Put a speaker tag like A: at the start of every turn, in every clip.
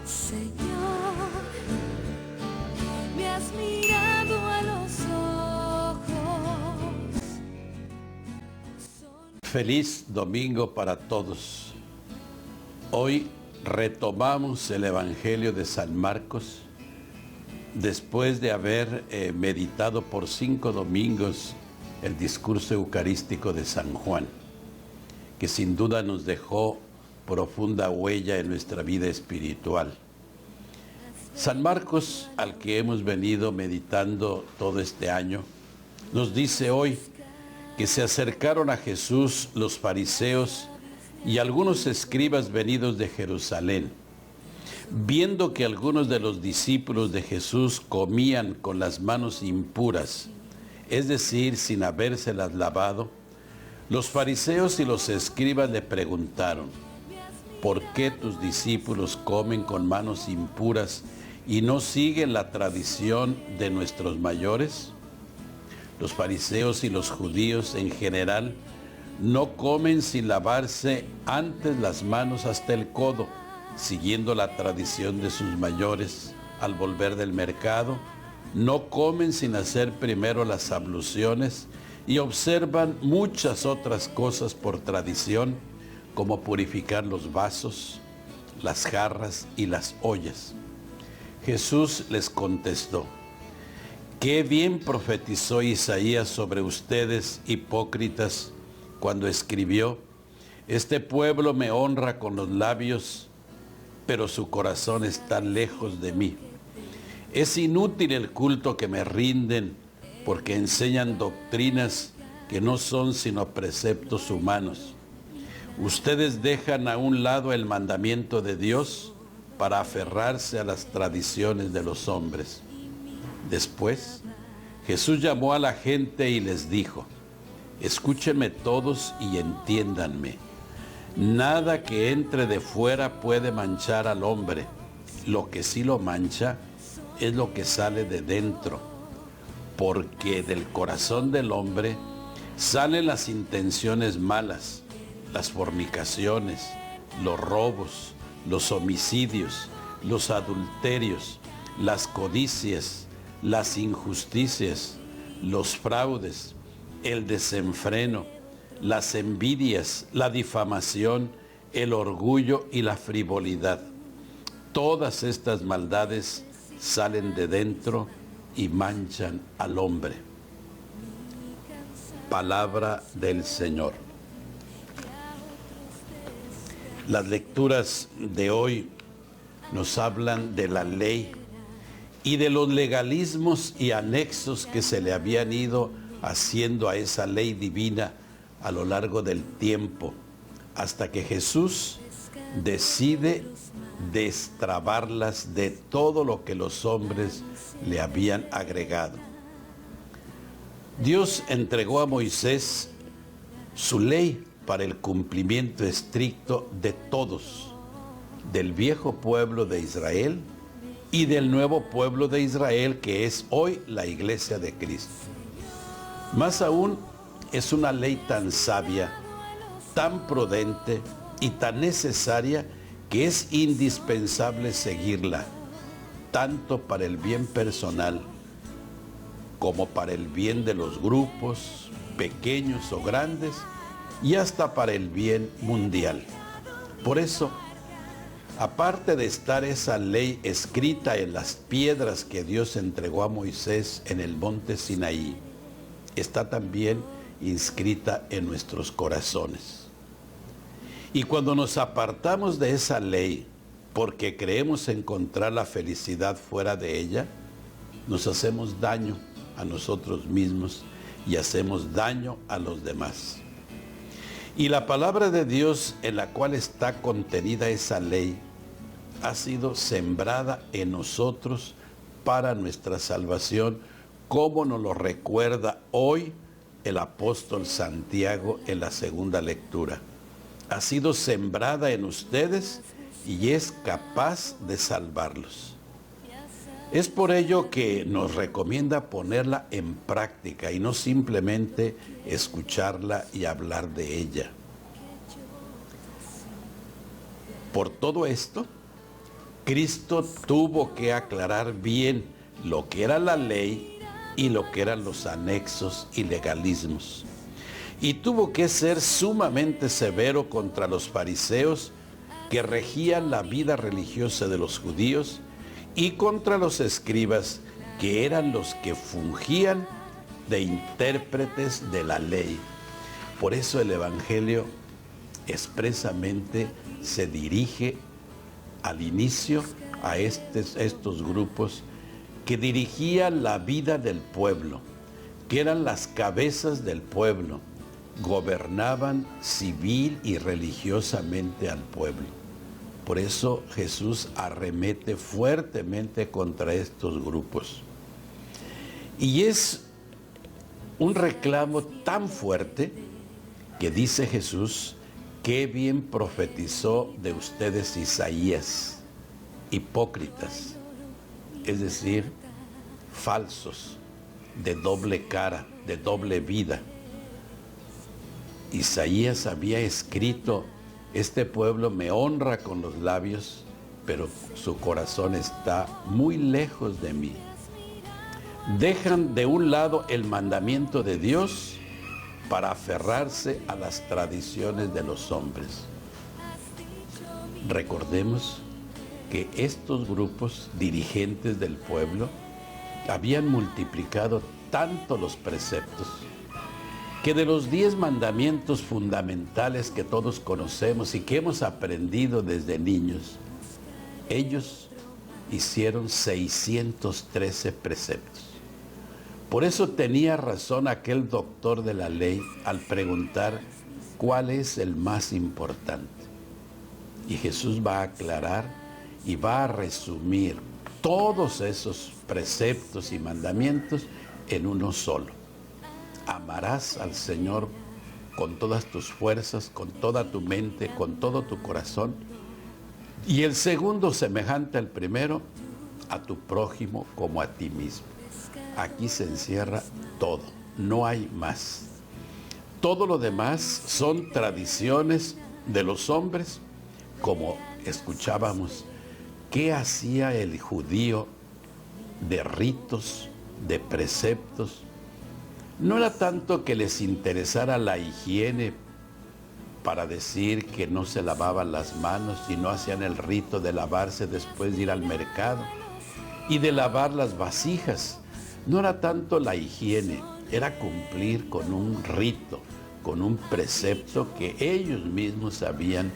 A: Señor, me has mirado a los ojos.
B: Feliz domingo para todos. Hoy retomamos el Evangelio de San Marcos después de haber meditado por 5 domingos el discurso eucarístico de San Juan, que sin duda nos dejó profunda huella en nuestra vida espiritual. San Marcos, al que hemos venido meditando todo este año, nos dice hoy que se acercaron a Jesús los fariseos y algunos escribas venidos de Jerusalén. Viendo que algunos de los discípulos de Jesús comían con las manos impuras, es decir, sin habérselas lavado, los fariseos y los escribas le preguntaron: ¿por qué tus discípulos comen con manos impuras y no siguen la tradición de nuestros mayores? Los fariseos y los judíos en general no comen sin lavarse antes las manos hasta el codo, siguiendo la tradición de sus mayores. Al volver del mercado, no comen sin hacer primero las abluciones y observan muchas otras cosas por tradición, como purificar los vasos, las jarras y las ollas. Jesús les contestó: qué bien profetizó Isaías sobre ustedes, hipócritas, cuando escribió: este pueblo me honra con los labios, pero su corazón está lejos de mí. Es inútil el culto que me rinden, porque enseñan doctrinas que no son sino preceptos humanos. Ustedes dejan a un lado el mandamiento de Dios para aferrarse a las tradiciones de los hombres. Después, Jesús llamó a la gente y les dijo: escúchenme todos y entiéndanme. Nada que entre de fuera puede manchar al hombre. Lo que sí lo mancha es lo que sale de dentro, porque del corazón del hombre salen las intenciones malas, las fornicaciones, los robos, los homicidios, los adulterios, las codicias, las injusticias, los fraudes, el desenfreno, las envidias, la difamación, el orgullo y la frivolidad. Todas estas maldades salen de dentro y manchan al hombre. Palabra del Señor. Las lecturas de hoy nos hablan de la ley y de los legalismos y anexos que se le habían ido haciendo a esa ley divina a lo largo del tiempo, hasta que Jesús decide destrabarlas de todo lo que los hombres le habían agregado. Dios entregó a Moisés su ley para el cumplimiento estricto de todos, del viejo pueblo de Israel y del nuevo pueblo de Israel, que es hoy la Iglesia de Cristo. Más aún, es una ley tan sabia, tan prudente y tan necesaria que es indispensable seguirla, tanto para el bien personal como para el bien de los grupos, pequeños o grandes, y hasta para el bien mundial. Por eso, aparte de estar esa ley escrita en las piedras que Dios entregó a Moisés en el monte Sinaí, está también inscrita en nuestros corazones. Y cuando nos apartamos de esa ley porque creemos encontrar la felicidad fuera de ella, nos hacemos daño a nosotros mismos y hacemos daño a los demás. Y la palabra de Dios en la cual está contenida esa ley ha sido sembrada en nosotros para nuestra salvación, como nos lo recuerda hoy el apóstol Santiago en la segunda lectura. Ha sido sembrada en ustedes y es capaz de salvarlos. Es por ello que nos recomienda ponerla en práctica y no simplemente escucharla y hablar de ella. Por todo esto, Cristo tuvo que aclarar bien lo que era la ley y lo que eran los anexos y legalismos. Y tuvo que ser sumamente severo contra los fariseos que regían la vida religiosa de los judíos y contra los escribas que eran los que fungían de intérpretes de la ley. Por eso el Evangelio expresamente se dirige al inicio a estos grupos que dirigían la vida del pueblo, que eran las cabezas del pueblo, gobernaban civil y religiosamente al pueblo. Por eso Jesús arremete fuertemente contra estos grupos. Y es un reclamo tan fuerte que dice Jesús: qué bien profetizó de ustedes Isaías, hipócritas, es decir, falsos, de doble cara, de doble vida. Isaías había escrito: este pueblo me honra con los labios, pero su corazón está muy lejos de mí. Dejan de un lado el mandamiento de Dios para aferrarse a las tradiciones de los hombres. Recordemos que estos grupos dirigentes del pueblo habían multiplicado tanto los preceptos que de los 10 mandamientos fundamentales que todos conocemos y que hemos aprendido desde niños, ellos hicieron 613 preceptos. Por eso tenía razón aquel doctor de la ley al preguntar cuál es el más importante. Y Jesús va a aclarar y va a resumir todos esos preceptos y mandamientos en uno solo. Amarás al Señor con todas tus fuerzas, con toda tu mente, con todo tu corazón. Y el segundo, semejante al primero, a tu prójimo como a ti mismo. Aquí se encierra todo, no hay más. Todo lo demás son tradiciones de los hombres, como escuchábamos. ¿Qué hacía el judío de ritos, de preceptos? No era tanto que les interesara la higiene para decir que no se lavaban las manos y no hacían el rito de lavarse después de ir al mercado y de lavar las vasijas. No era tanto la higiene, era cumplir con un rito, con un precepto que ellos mismos habían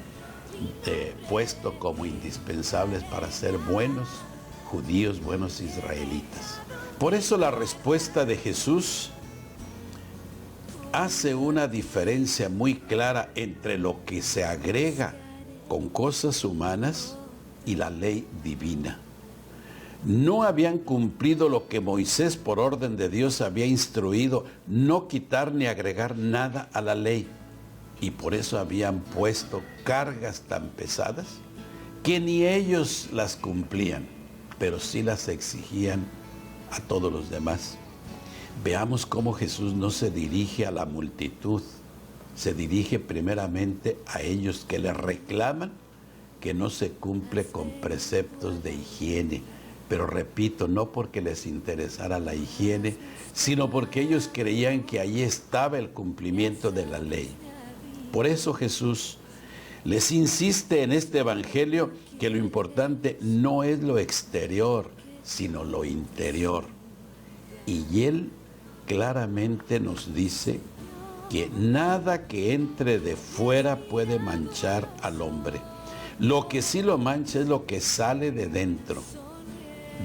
B: puesto como indispensables para ser buenos judíos, buenos israelitas. Por eso la respuesta de Jesús hace una diferencia muy clara entre lo que se agrega con cosas humanas y la ley divina. No habían cumplido lo que Moisés por orden de Dios había instruido, no quitar ni agregar nada a la ley. Y por eso habían puesto cargas tan pesadas que ni ellos las cumplían, pero sí las exigían a todos los demás. Veamos cómo Jesús no se dirige a la multitud, se dirige primeramente a ellos que le reclaman que no se cumple con preceptos de higiene. Pero repito, no porque les interesara la higiene, sino porque ellos creían que ahí estaba el cumplimiento de la ley. Por eso Jesús les insiste en este evangelio que lo importante no es lo exterior, sino lo interior. Y Él claramente nos dice que nada que entre de fuera puede manchar al hombre. Lo que sí lo mancha es lo que sale de dentro,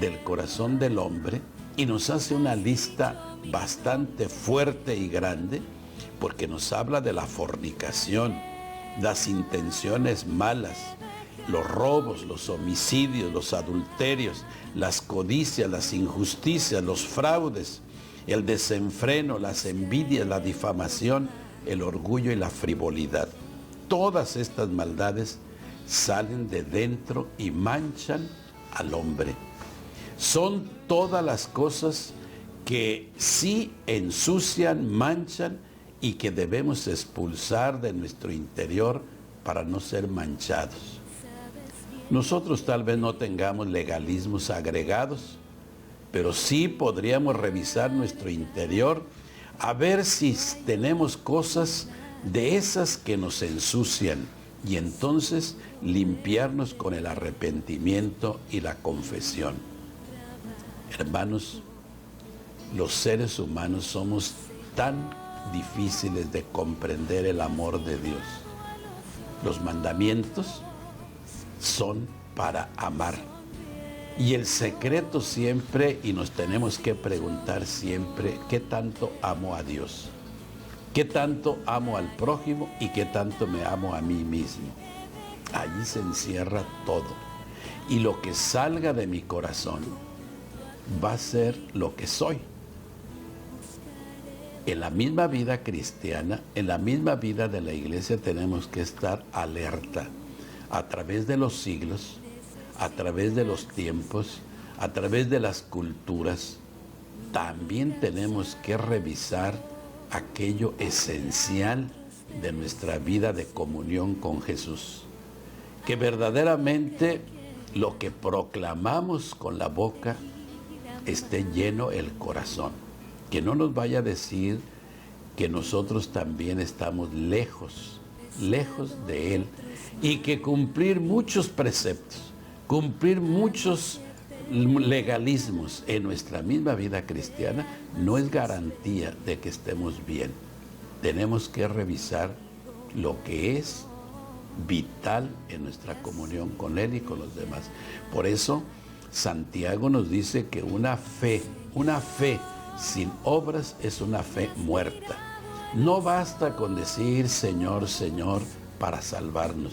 B: del corazón del hombre, y nos hace una lista bastante fuerte y grande, porque nos habla de la fornicación, las intenciones malas, los robos, los homicidios, los adulterios, las codicias, las injusticias, los fraudes, el desenfreno, las envidias, la difamación, el orgullo y la frivolidad. Todas estas maldades salen de dentro y manchan al hombre. Son todas las cosas que sí ensucian, manchan y que debemos expulsar de nuestro interior para no ser manchados. Nosotros tal vez no tengamos legalismos agregados, pero sí podríamos revisar nuestro interior a ver si tenemos cosas de esas que nos ensucian y entonces limpiarnos con el arrepentimiento y la confesión. Hermanos, los seres humanos somos tan difíciles de comprender el amor de Dios. Los mandamientos son para amar. Y el secreto siempre, y nos tenemos que preguntar siempre, ¿qué tanto amo a Dios? ¿Qué tanto amo al prójimo y qué tanto me amo a mí mismo? Allí se encierra todo. Y lo que salga de mi corazón va a ser lo que soy. En la misma vida cristiana, en la misma vida de la iglesia, tenemos que estar alerta a través de los siglos, a través de los tiempos, a través de las culturas. También tenemos que revisar aquello esencial de nuestra vida de comunión con Jesús. Que verdaderamente lo que proclamamos con la boca esté lleno el corazón. Que no nos vaya a decir que nosotros también estamos lejos de Él, y que cumplir muchos preceptos, cumplir muchos legalismos en nuestra misma vida cristiana no es garantía de que estemos bien. Tenemos que revisar lo que es vital en nuestra comunión con Él y con los demás. Por eso Santiago nos dice que una fe sin obras es una fe muerta. No basta con decir Señor, Señor para salvarnos.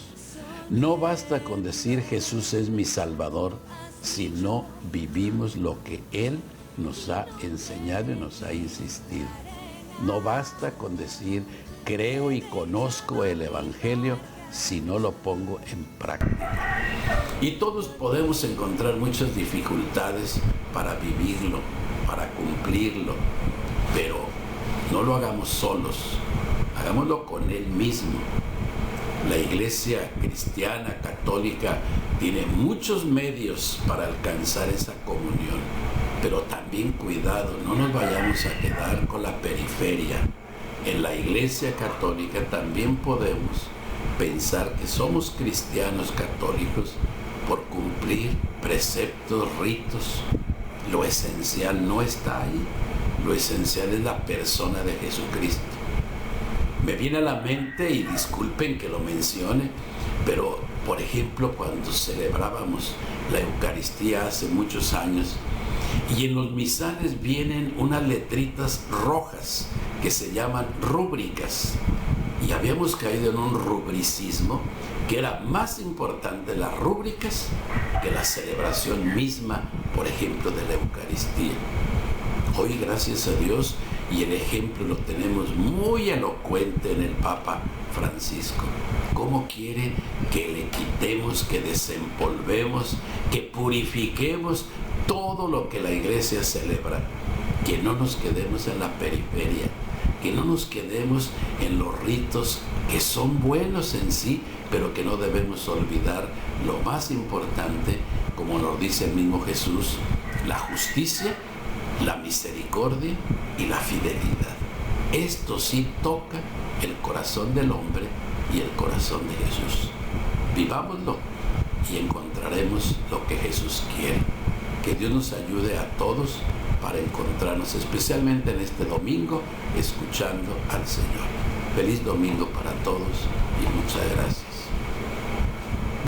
B: No basta con decir Jesús es mi Salvador si no vivimos lo que Él nos ha enseñado y nos ha insistido. No basta con decir creo y conozco el Evangelio si no lo pongo en práctica. Y todos podemos encontrar muchas dificultades para vivirlo, para cumplirlo, pero no lo hagamos solos, hagámoslo con Él mismo. La iglesia cristiana, católica, tiene muchos medios para alcanzar esa comunión, pero también cuidado, no nos vayamos a quedar con la periferia. En la iglesia católica también podemos pensar que somos cristianos católicos por cumplir preceptos, ritos. Lo esencial no está ahí, lo esencial es la persona de Jesucristo. Me viene a la mente, y disculpen que lo mencione, pero por ejemplo cuando celebrábamos la Eucaristía hace muchos años, y en los misales vienen unas letritas rojas que se llaman rúbricas, y habíamos caído en un rubricismo que era más importante las rúbricas que la celebración misma, por ejemplo, de la Eucaristía. Hoy, gracias a Dios, y el ejemplo lo tenemos muy elocuente en el Papa Francisco. ¿Cómo quiere que le quitemos, que desempolvemos, que purifiquemos todo lo que la iglesia celebra? Que no nos quedemos en la periferia, que no nos quedemos en los ritos que son buenos en sí, pero que no debemos olvidar lo más importante, como nos dice el mismo Jesús, la justicia, la misericordia y la fidelidad. Esto sí toca el corazón del hombre y el corazón de Jesús. Vivámoslo y encontraremos lo que Jesús quiere. Que Dios nos ayude a todos para encontrarnos, especialmente en este domingo, escuchando al Señor. Feliz domingo para todos y muchas gracias.